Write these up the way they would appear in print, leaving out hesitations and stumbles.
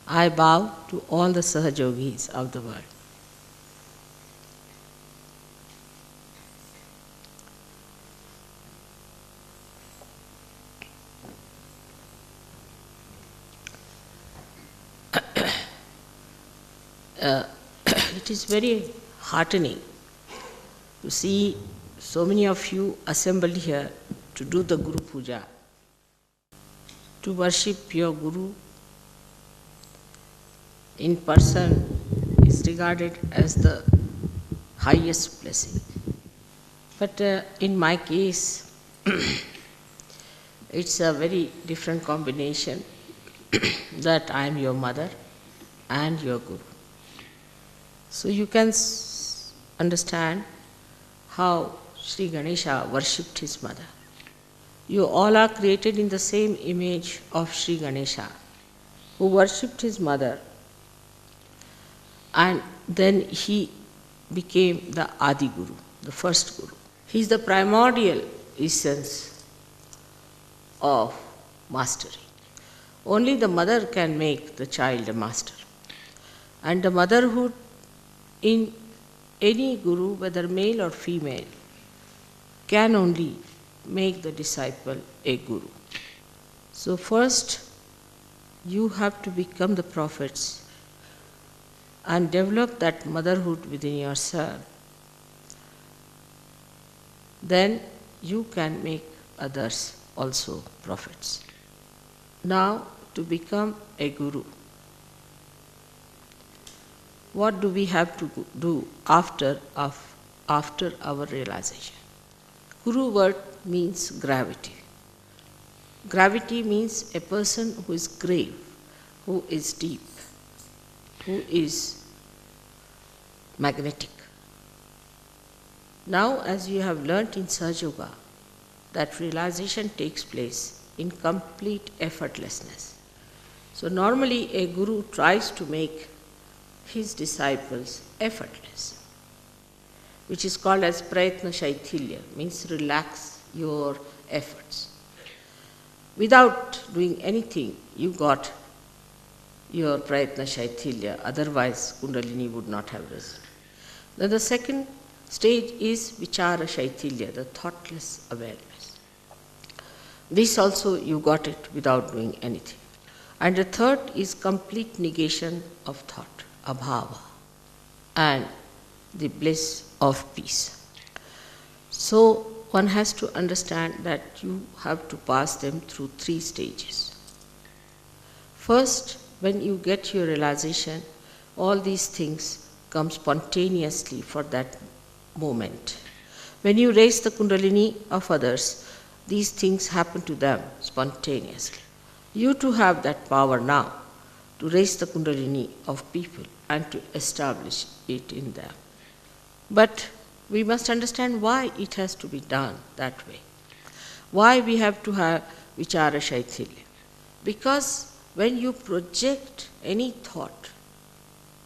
I bow to all the Sahajogis of the world. It is very heartening to see so many of you assembled here to do the Guru Puja, to worship your Guru in person is regarded as the highest blessing. But in my case, it's a very different combination that I am your mother and your Guru. So you can understand how Sri Ganesha worshipped his mother. You all are created in the same image of Sri Ganesha, who worshipped his mother, and then he became the Adi Guru, the first Guru. He is the primordial essence of mastery. Only the mother can make the child a master. And the motherhood in any Guru, whether male or female, can only make the disciple a Guru. So first, you have to become the prophets and develop that motherhood within yourself. Then you can make others also prophets. Now, to become a Guru, what do we have to do after our realization? Guru word means gravity. Gravity means a person who is grave, who is deep, who is magnetic. Now, as you have learnt in Sahaja Yoga, that realization takes place in complete effortlessness. So normally a Guru tries to make his disciples effortless, which is called as Prayatna Shaithilya, means relax your efforts. Without doing anything, you got your Prayatna Shaithilya, otherwise Kundalini would not have risen. Then the second stage is Vichara Shaithilya, the thoughtless awareness. This also you got it without doing anything. And the third is complete negation of thought, Abhava, and the bliss of peace. So one has to understand that you have to pass them through three stages. First, when you get your realization, all these things come spontaneously for that moment. When you raise the Kundalini of others, these things happen to them spontaneously. You too have that power now to raise the Kundalini of people and to establish it in them. But we must understand why it has to be done that way. Why we have to have Vichara Shaithilya. Because when you project any thought,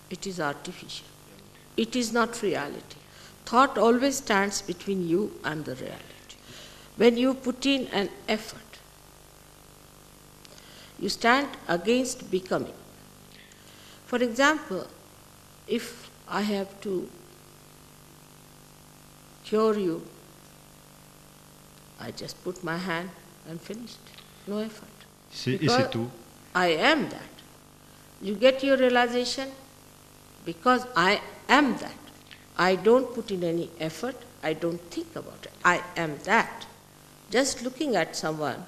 it is artificial. It is not reality. Thought always stands between you and the reality. When you put in an effort, you stand against becoming. For example, if I have to cure you, I just put my hand and finished. No effort. Et c'est tout. I am that. You get your realization because I am that. I don't put in any effort. I don't think about it. I am that. Just looking at someone,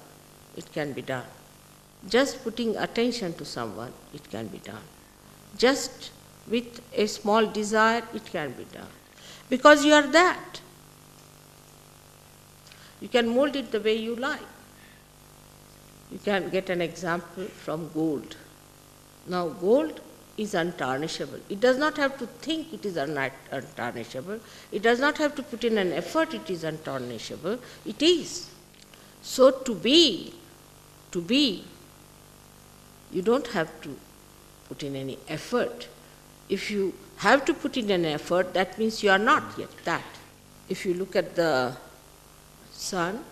it can be done. Just putting attention to someone, it can be done. Just with a small desire, it can be done. Because you are that. You can mold it the way you like. You can get an example from gold. Now, gold is untarnishable. It does not have to think it is untarnishable. It does not have to put in an effort it is untarnishable. It is. So to be, you don't have to put in any effort. If you have to put in an effort, that means you are not yet that. If you look at the sun,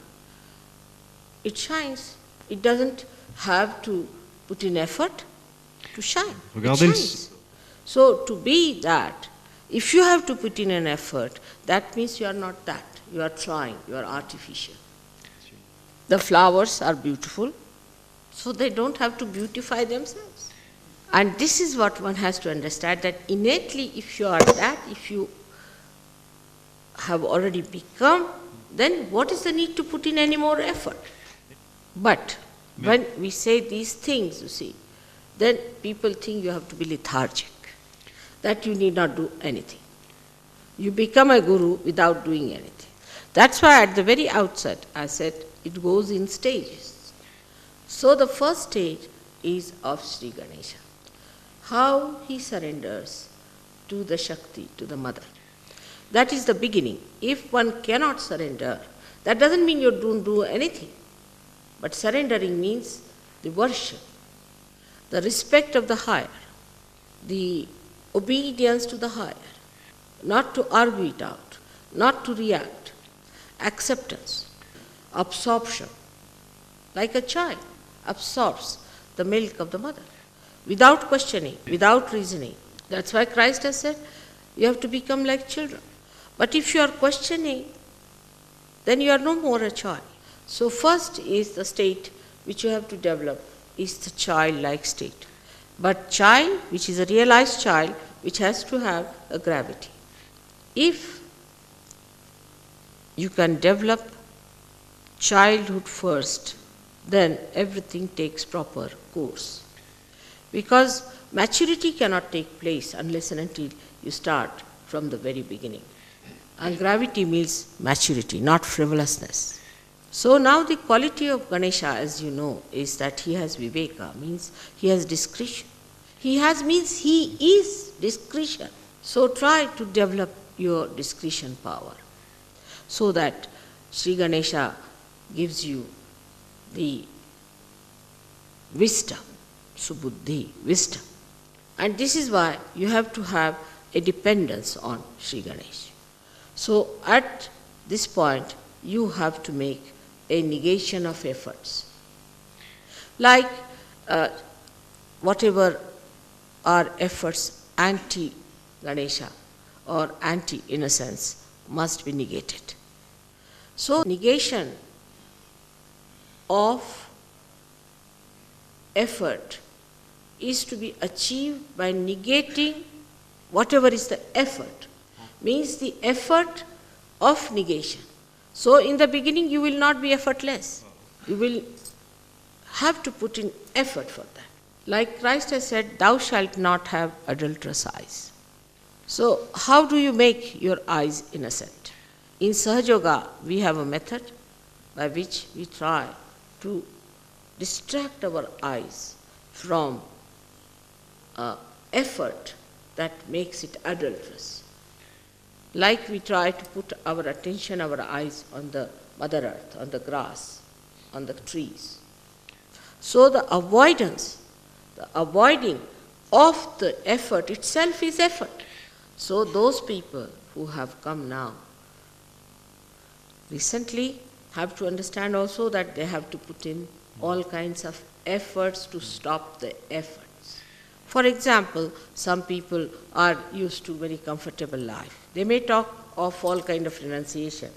it shines. It doesn't have to put in effort. to shine. Regardez It le- shines. So to be that, if you have to put in an effort, that means you are not that. You are trying, you are artificial. The flowers are beautiful, so they don't have to beautify themselves. And this is what one has to understand, that innately if you are that, if you have already become, then what is the need to put in any more effort? But when we say these things, you see, then people think you have to be lethargic, that you need not do anything. You become a guru without doing anything. That's why at the very outset I said it goes in stages. So the first stage is of Sri Ganesha, how he surrenders to the Shakti, to the mother. That is the beginning. If one cannot surrender, that doesn't mean you don't do anything. But surrendering means the worship, the respect of the higher, the obedience to the higher, not to argue it out, not to react, acceptance, absorption, like a child absorbs the milk of the mother, without questioning, without reasoning. That's why Christ has said, you have to become like children. But if you are questioning, then you are no more a child. So first is the state which you have to develop, is the childlike state. But child, which is a realized child, which has to have a gravity. If you can develop childhood first, then everything takes proper course. Because maturity cannot take place unless and until you start from the very beginning. And gravity means maturity, not frivolousness. So now the quality of Ganesha, as you know, is that he has viveka, means he has discretion. He has means he is discretion. So try to develop your discretion power so that Sri Ganesha gives you the wisdom, subuddhi, wisdom. And this is why you have to have a dependence on Sri Ganesha. So at this point, you have to make a negation of efforts. Like whatever are efforts anti-Ganesha or anti-innocence must be negated. So negation of effort is to be achieved by negating whatever is the effort, means the effort of negation. So in the beginning you will not be effortless. You will have to put in effort for that. Like Christ has said, thou shalt not have adulterous eyes. So how do you make your eyes innocent? In Sahaja Yoga we have a method by which we try to distract our eyes from effort that makes it adulterous. Like we try to put our attention, our eyes on the Mother Earth, on the grass, on the trees. So the avoiding of the effort itself is effort. So those people who have come now recently have to understand also that they have to put in all kinds of efforts to stop the efforts. For example, some people are used to very comfortable life. They may talk of all kind of renunciation.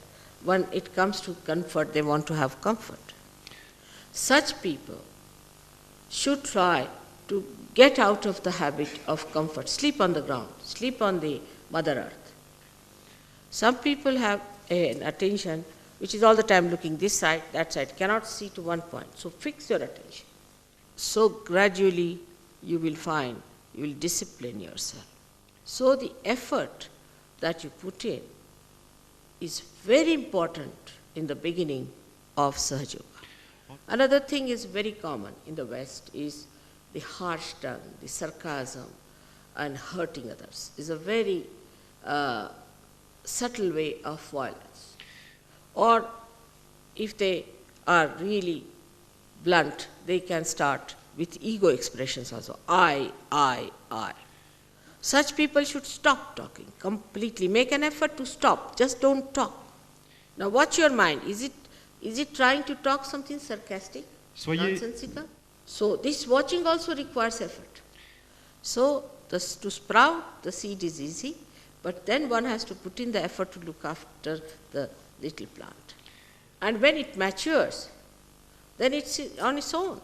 When it comes to comfort, they want to have comfort. Such people should try to get out of the habit of comfort. Sleep on the ground, sleep on the Mother Earth. Some people have an attention which is all the time looking this side, that side, cannot see to one point. So fix your attention. So gradually you will find, you will discipline yourself. So the effort that you put in is very important in the beginning of Sahaja Yoga. Another thing is very common in the West is the harsh tongue, the sarcasm and hurting others is a very subtle way of violence. Or if they are really blunt, they can start with ego expressions also. I. Such people should stop talking completely. Make an effort to stop. Just don't talk. Now watch your mind. Is it trying to talk something sarcastic, nonsensical? So this watching also requires effort. So to sprout the seed is easy, but then one has to put in the effort to look after the little plant. And when it matures, then it's on its own.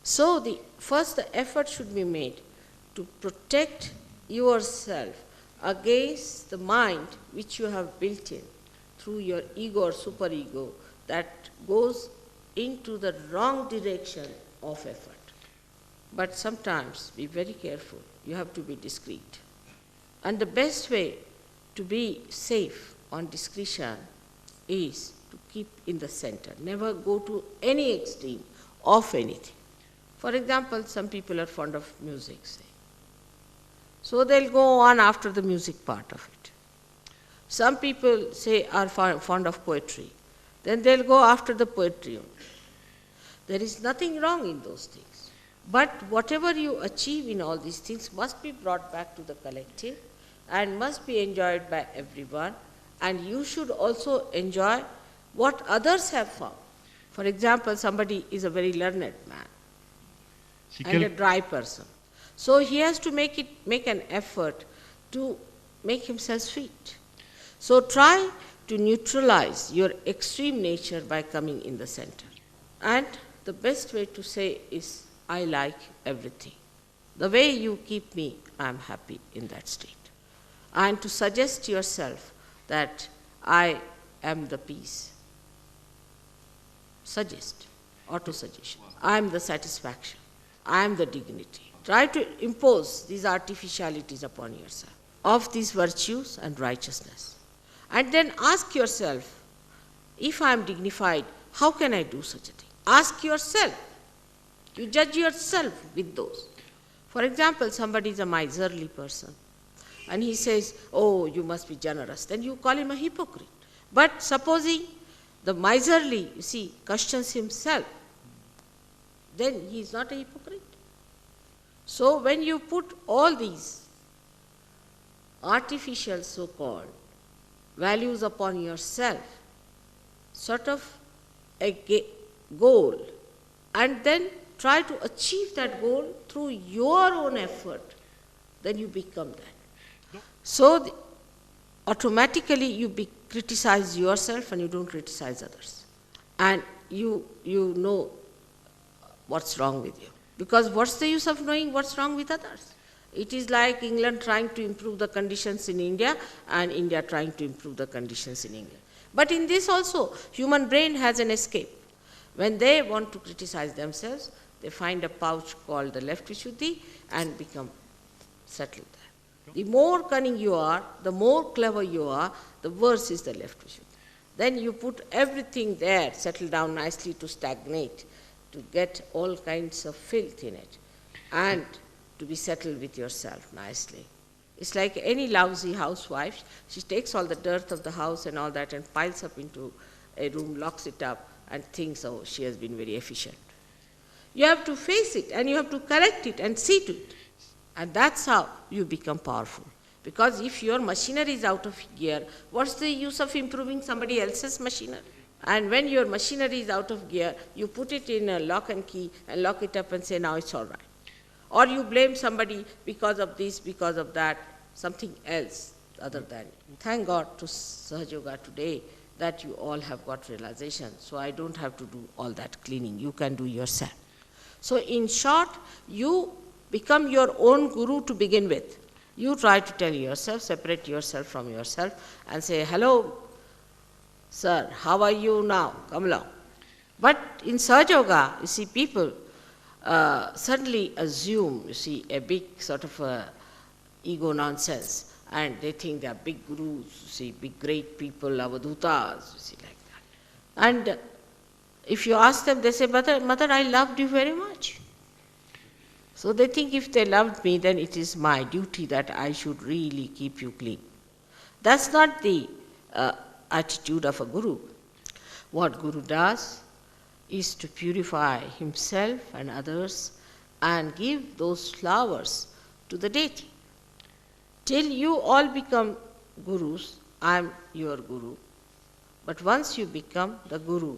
So first the effort should be made to protect yourself against the mind which you have built in through your ego or superego that goes into the wrong direction of effort. But sometimes be very careful. You have to be discreet. And the best way to be safe on discretion is to keep in the center. Never go to any extreme of anything. For example, some people are fond of music, say. So they'll go on after the music part of it. Some people say are fond of poetry. Then they'll go after the poetry only. There is nothing wrong in those things. But whatever you achieve in all these things must be brought back to the collective and must be enjoyed by everyone. And you should also enjoy what others have found. For example, somebody is a very learned man and a dry person. So he has to make an effort to make himself sweet. So try to neutralize your extreme nature by coming in the center. And the best way to say is, I like everything. The way you keep me, I am happy in that state. And to suggest to yourself that I am the peace. Suggest, auto-suggestion. I am the satisfaction. I am the dignity. Try to impose these artificialities upon yourself of these virtues and righteousness. And then ask yourself, if I am dignified, how can I do such a thing? Ask yourself. You judge yourself with those. For example, somebody is a miserly person and he says, oh, you must be generous. Then you call him a hypocrite. But supposing the miserly, you see, questions himself, then he is not a hypocrite. So when you put all these artificial so-called values upon yourself, sort of a goal, and then try to achieve that goal through your own effort, then you become that. So automatically you criticize yourself and you don't criticize others. And you know what's wrong with you. Because what's the use of knowing what's wrong with others? It is like England trying to improve the conditions in India and India trying to improve the conditions in England. But in this also, human brain has an escape. When they want to criticize themselves, they find a pouch called the left Vishuddhi and become settled there. The more cunning you are, the more clever you are, the worse is the left Vishuddhi. Then you put everything there, settle down nicely to stagnate, to get all kinds of filth in it, and to be settled with yourself nicely. It's like any lousy housewife. She takes all the dirt of the house and all that and piles up into a room, locks it up, and thinks, oh, she has been very efficient. You have to face it and you have to correct it and see to it. And that's how you become powerful. Because if your machinery is out of gear, what's the use of improving somebody else's machinery? And when your machinery is out of gear, you put it in a lock and key and lock it up and say, now it's all right. Or you blame somebody because of this, because of that, something else other than. Thank God to Sahaja Yoga today that you all have got realization. So I don't have to do all that cleaning. You can do yourself. So in short, you become your own guru to begin with. You try to tell yourself, separate yourself from yourself and say, hello, sir, how are you now? Come along. But in Sahaja Yoga, you see, people suddenly assume, you see, a big sort of ego nonsense, and they think they are big gurus, you see, big great people, avadutas, you see, like that. And if you ask them, they say, Mother, I loved you very much. So they think if they loved me, then it is my duty that I should really keep you clean. That's not the attitude of a guru. What guru does is to purify himself and others and give those flowers to the deity. Till you all become gurus, I am your guru. But once you become the guru,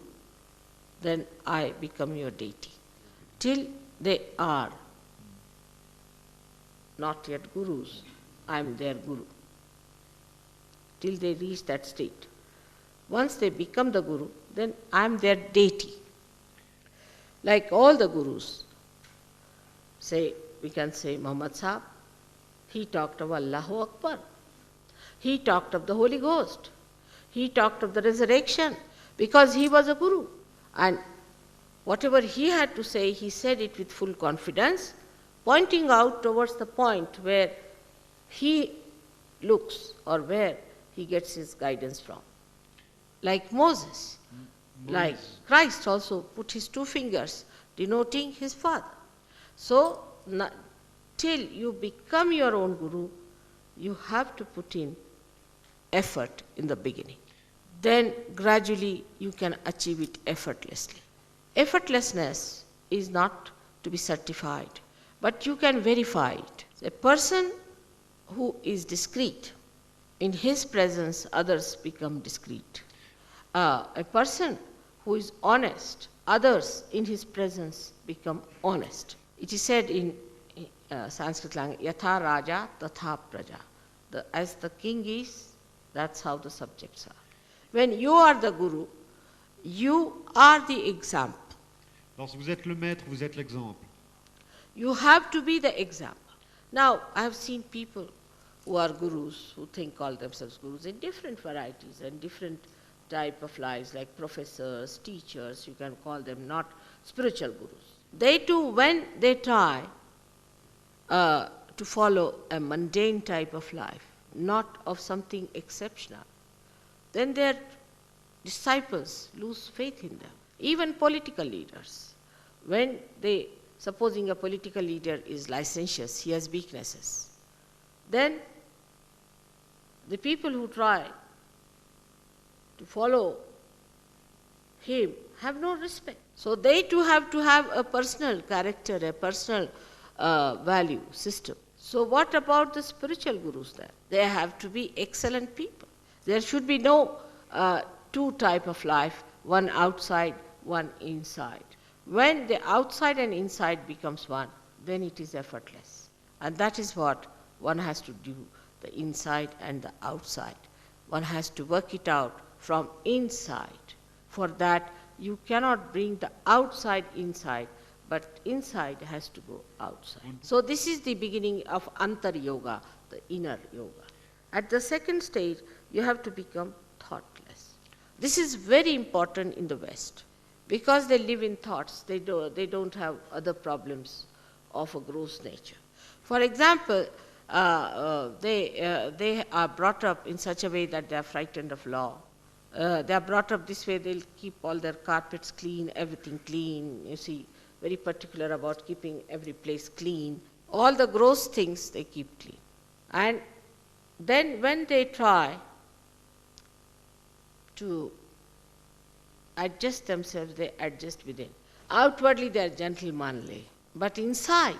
then I become your deity. Till they are not yet gurus, I am their guru, till they reach that state. Once they become the guru, then I am their deity. Like all the gurus, we can say Muhammad Sahib, he talked of Allahu Akbar, he talked of the Holy Ghost, he talked of the resurrection, because he was a guru. And whatever he had to say, he said it with full confidence, pointing out towards the point where he looks or where he gets his guidance from. Like Moses, like Christ also put his two fingers denoting his Father. So, till you become your own guru, you have to put in effort in the beginning. Then gradually you can achieve it effortlessly. Effortlessness is not to be certified, but you can verify it. A person who is discreet, in his presence others become discreet. A person who is honest, others in his presence become honest. It is said in Sanskrit language, Yatha Raja Tatha Praja. As the king is, that's how the subjects are. When you are the guru, you are the example. Lorsque vous êtes le maître, vous êtes l'exemple. You have to be the example. Now, I have seen people who are gurus, who call themselves gurus in different varieties and different type of lives, like professors, teachers, you can call them, not spiritual gurus. They too, when they try to follow a mundane type of life, not of something exceptional, then their disciples lose faith in them. Even political leaders, when supposing a political leader is licentious, he has weaknesses, then the people who try to follow him have no respect. So they too have to have a personal character, a personal value system. So what about the spiritual gurus then? They have to be excellent people. There should be no two type of life, one outside, one inside. When the outside and inside becomes one, then it is effortless. And that is what one has to do, the inside and the outside. One has to work it out from inside. For that, you cannot bring the outside inside, but inside has to go outside. So this is the beginning of Antar Yoga, the inner yoga. At the second stage, you have to become thoughtless. This is very important in the West, because they live in thoughts. They don't have other problems of a gross nature. For example, they are brought up in such a way that they are frightened of law. They are brought up this way, they'll keep all their carpets clean, everything clean, you see, very particular about keeping every place clean. All the gross things they keep clean. And then when they try to adjust themselves, they adjust within. Outwardly they are gentlemanly, but inside,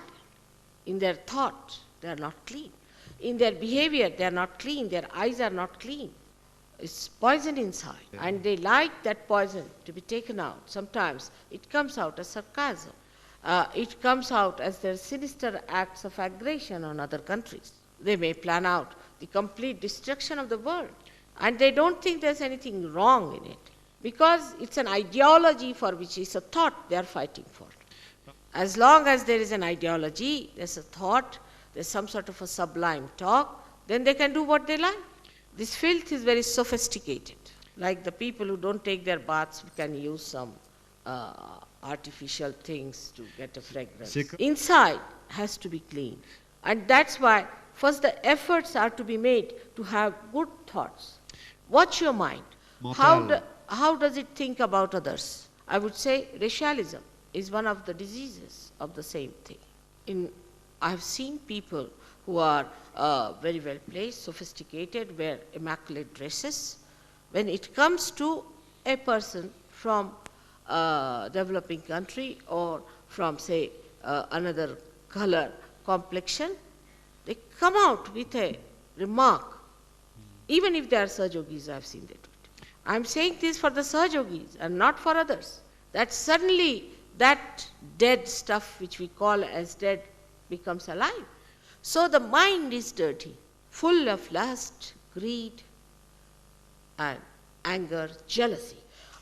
in their thought, they are not clean. In their behavior, they are not clean, their eyes are not clean. It's poison inside, and they like that poison to be taken out. Sometimes it comes out as sarcasm. It comes out as their sinister acts of aggression on other countries. They may plan out the complete destruction of the world, and they don't think there's anything wrong in it, because it's an ideology for which is a thought they are fighting for. As long as there is an ideology, there's a thought, there's some sort of a sublime talk, then they can do what they like. This filth is very sophisticated. Like the people who don't take their baths can use some artificial things to get a fragrance. Inside has to be clean. And that's why first the efforts are to be made to have good thoughts. Watch your mind. How does it think about others? I would say racialism is one of the diseases of the same thing. I have seen people who are very well placed, sophisticated, wear immaculate dresses. When it comes to a person from a developing country or from, say, another color complexion, they come out with a remark. Even if they are Sahajogis, I have seen that. I am saying this for the Sahajogis and not for others. That suddenly that dead stuff which we call as dead becomes alive. So the mind is dirty, full of lust, greed, and anger, jealousy.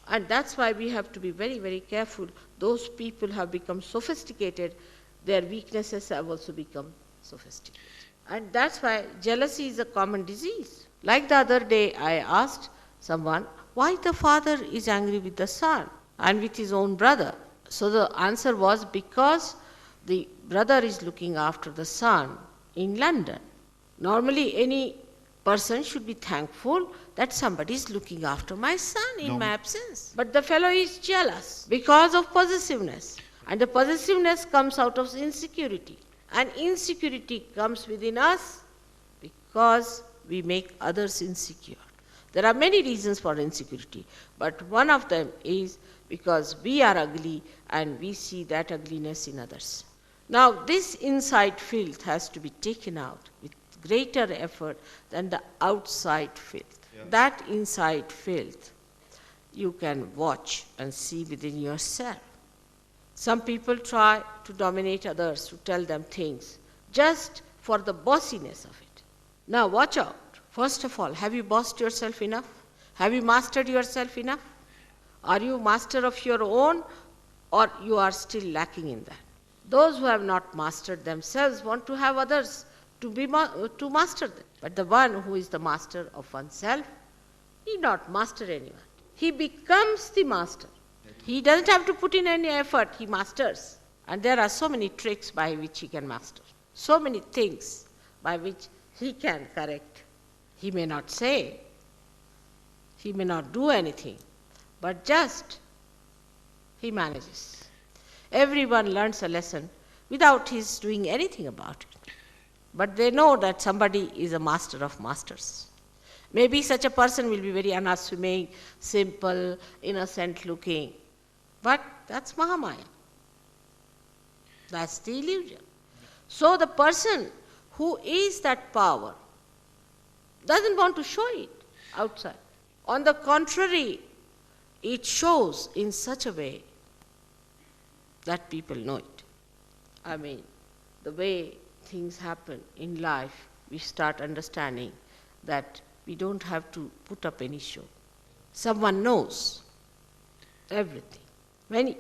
And that's why we have to be very, very careful. Those people have become sophisticated, their weaknesses have also become sophisticated. And that's why jealousy is a common disease. Like the other day, I asked someone why the father is angry with the son and with his own brother. So the answer was because the brother is looking after the son in London. Normally, any person should be thankful that somebody is looking after my son in my absence. But the fellow is jealous because of possessiveness. And the possessiveness comes out of insecurity. And insecurity comes within us because we make others insecure. There are many reasons for insecurity, but one of them is because we are ugly and we see that ugliness in others. Now, this inside filth has to be taken out with greater effort than the outside filth. Yeah. That inside filth you can watch and see within yourself. Some people try to dominate others, to tell them things, just for the bossiness of it. Now watch out. First of all, have you bossed yourself enough? Have you mastered yourself enough? Are you master of your own, or you are still lacking in that? Those who have not mastered themselves want to have others to master them. But the one who is the master of oneself need not master anyone. He becomes the master. He doesn't have to put in any effort, he masters. And there are so many tricks by which he can master. So many things by which he can correct. He may not say, he may not do anything, but just he manages. Everyone learns a lesson without his doing anything about it. But they know that somebody is a master of masters. Maybe such a person will be very unassuming, simple, innocent looking. But that's Mahamaya. That's the illusion. So the person who is that power doesn't want to show it outside. On the contrary, it shows in such a way that people know it. I mean, the way things happen in life, we start understanding that we don't have to put up any show. Someone knows everything. When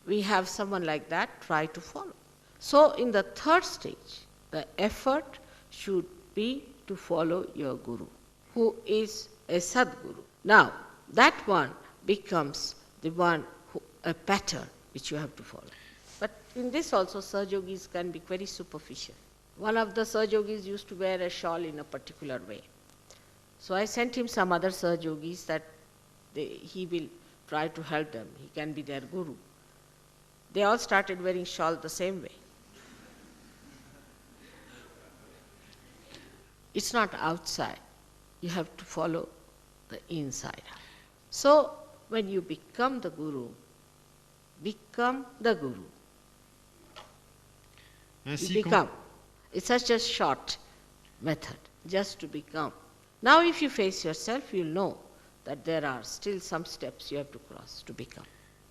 we have someone like that, try to follow. So in the third stage, the effort should be to follow your Guru, who is a Sadguru. Now, that one becomes the one, a pattern which you have to follow. But in this also, Sahajogis can be very superficial. One of the Sahajogis used to wear a shawl in a particular way. So I sent him some other Sahajogis that he will try to help them. He can be their Guru. They all started wearing shawl the same way. It's not outside. You have to follow the inside. So when you become the Guru, become the Guru. You become. It's such a short method, just to become. Now if you face yourself, you'll know that there are still some steps you have to cross to become.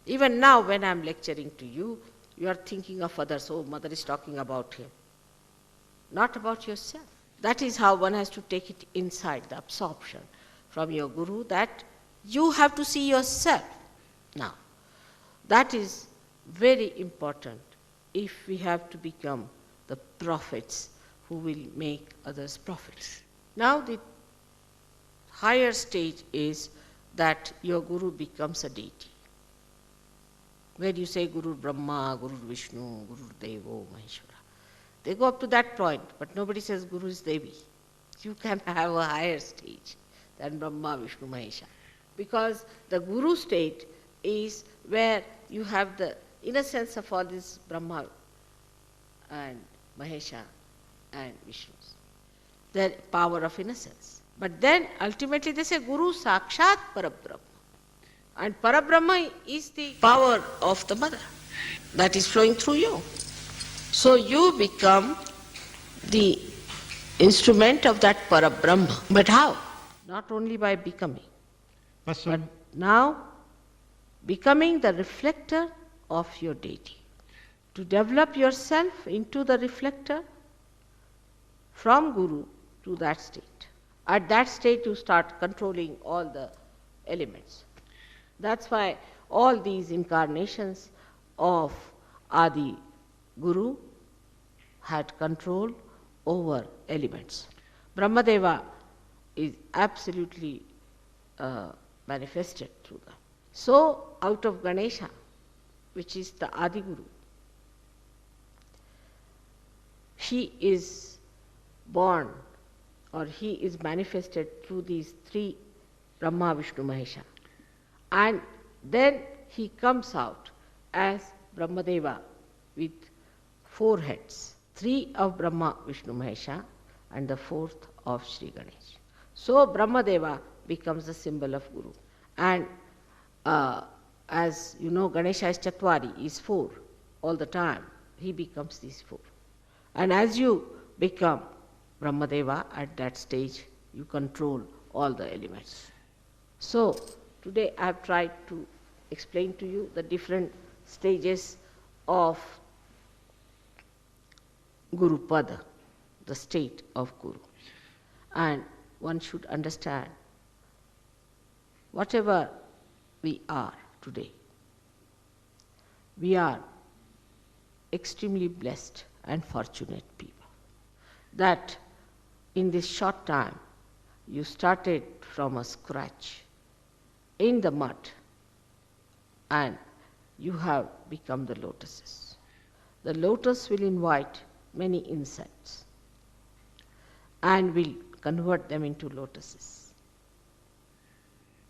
Even now when I'm lecturing to you, you are thinking of others. Oh, mother is talking about him. Not about yourself. That is how one has to take it inside, the absorption from your Guru, that you have to see yourself. Now, that is very important if we have to become the prophets who will make others prophets. Now the higher stage is that your Guru becomes a deity. Where you say Guru Brahma, Guru Vishnu, Guru Devo, Maheshwara. They go up to that point, but nobody says Guru is Devi. You can have a higher stage than Brahma, Vishnu, Mahesha. Because the Guru state is where you have the innocence of all these Brahma and Mahesha and Vishnus. The power of innocence. But then ultimately they say Guru Sakshat Parabrahma. And Parabrahma is the power of the mother that is flowing through you. So you become the instrument of that Parabrahma. But how? Not only by becoming, but now becoming the reflector of your deity. To develop yourself into the reflector, from Guru to that state. At that state, you start controlling all the elements. That's why all these incarnations of Adi Guru had control over elements. Brahmadeva is absolutely manifested through them. So, out of Ganesha, which is the Adi Guru, he is born, or he is manifested through these three Brahma, Vishnu, Mahesha. And then he comes out as Brahmadeva with 4 heads, 3 of Brahma, Vishnu, Mahesha, and the 4th of Sri Ganesh. So Brahmadeva becomes the symbol of Guru. And as you know, Ganesha is Chatwari, is 4 all the time. He becomes these 4. And as you become Brahmadeva at that stage, you control all the elements. So today I have tried to explain to you the different stages of Guru Pada, the state of Guru. And one should understand, whatever we are today, we are extremely blessed and fortunate people. That in this short time, you started from a scratch in the mud and you have become the lotuses. The lotus will invite many insects and will convert them into lotuses.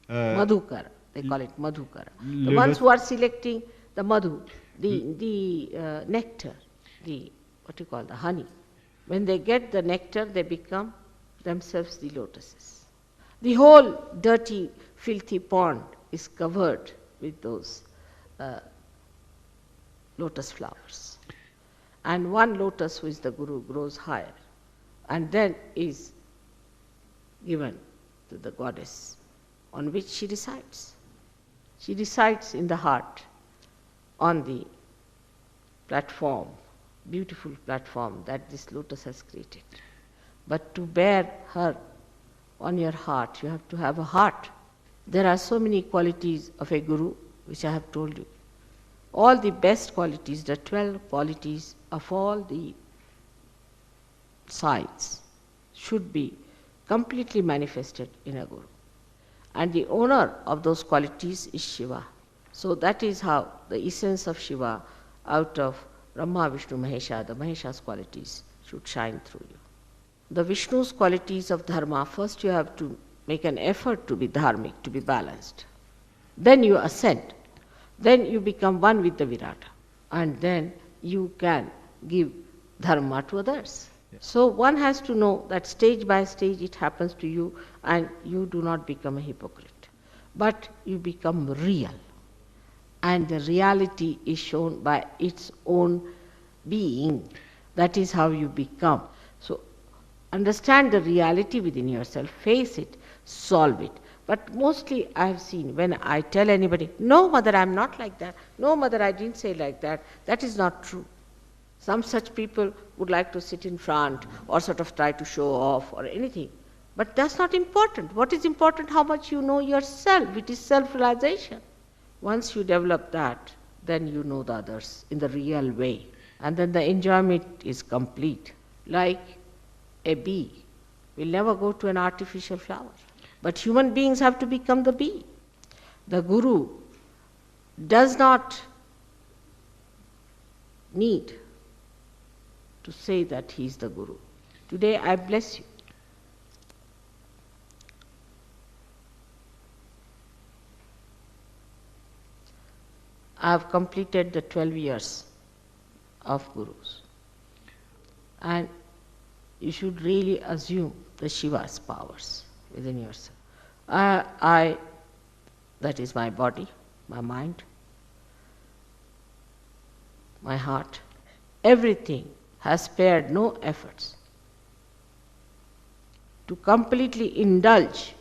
Madhukara, they call it Madhukara. The ones who are selecting the madhu, the nectar, the honey. When they get the nectar, they become themselves the lotuses. The whole dirty, filthy pond is covered with those lotus flowers. And one lotus, who is the Guru, grows higher and then is given to the goddess on which she resides. She resides in the heart on the platform, beautiful platform that this lotus has created. But to bear her on your heart, you have to have a heart. There are so many qualities of a Guru, which I have told you. All the best qualities, the 12 qualities of all the sides should be completely manifested in a Guru. And the owner of those qualities is Shiva. So that is how the essence of Shiva, out of Brahma, Vishnu, Mahesha, the Mahesha's qualities should shine through you. The Vishnu's qualities of dharma, first you have to make an effort to be dharmic, to be balanced. Then you ascend. Then you become one with the Virata. And then you can give dharma to others. Yes. So one has to know that stage by stage it happens to you and you do not become a hypocrite. But you become real. And the reality is shown by its own being. That is how you become. So understand the reality within yourself, face it, solve it. But mostly I have seen when I tell anybody, no mother, I am not like that. No mother, I didn't say like that. That is not true. Some such people would like to sit in front or sort of try to show off or anything. But that's not important. What is important? How much you know yourself. It is self-realization. Once you develop that, then you know the others in the real way. And then the enjoyment is complete. Like a bee will never go to an artificial flower. But human beings have to become the bee. The Guru does not need to say that he is the Guru. Today I bless you. I have completed the 12 years of Gurus. And you should really assume the Shiva's powers within yourself. That is my body, my mind, my heart, everything has spared no efforts to completely indulge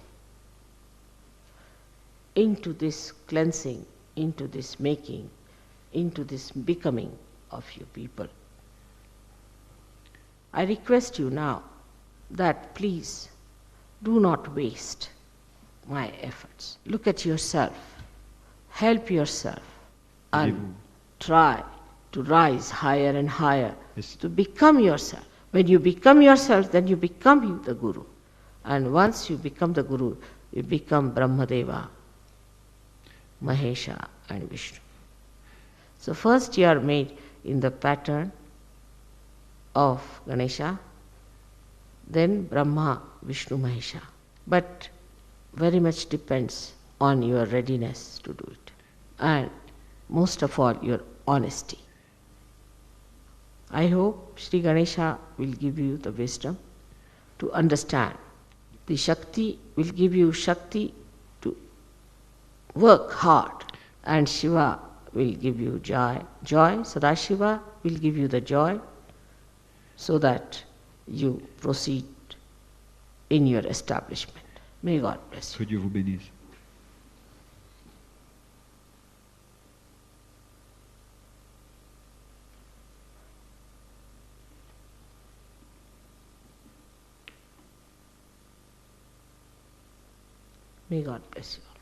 into this cleansing, into this making, into this becoming of you people. I request you now that please do not waste my efforts. Look at yourself, help yourself, and Aidez-vous. try to rise higher and higher, Yes. to become yourself. When you become yourself, then you become the Guru. And once you become the Guru, you become Brahmadeva, Mahesha and Vishnu. So first you are made in the pattern of Ganesha, then Brahma, Vishnu, Mahesha. But very much depends on your readiness to do it. And most of all, your honesty. I hope Sri Ganesha will give you the wisdom to understand. The Shakti will give you Shakti to work hard, and Shiva will give you joy. Sadashiva will give you the joy so that you proceed in your establishment. May God bless you. Que Dieu vous bénisse. May God bless you all.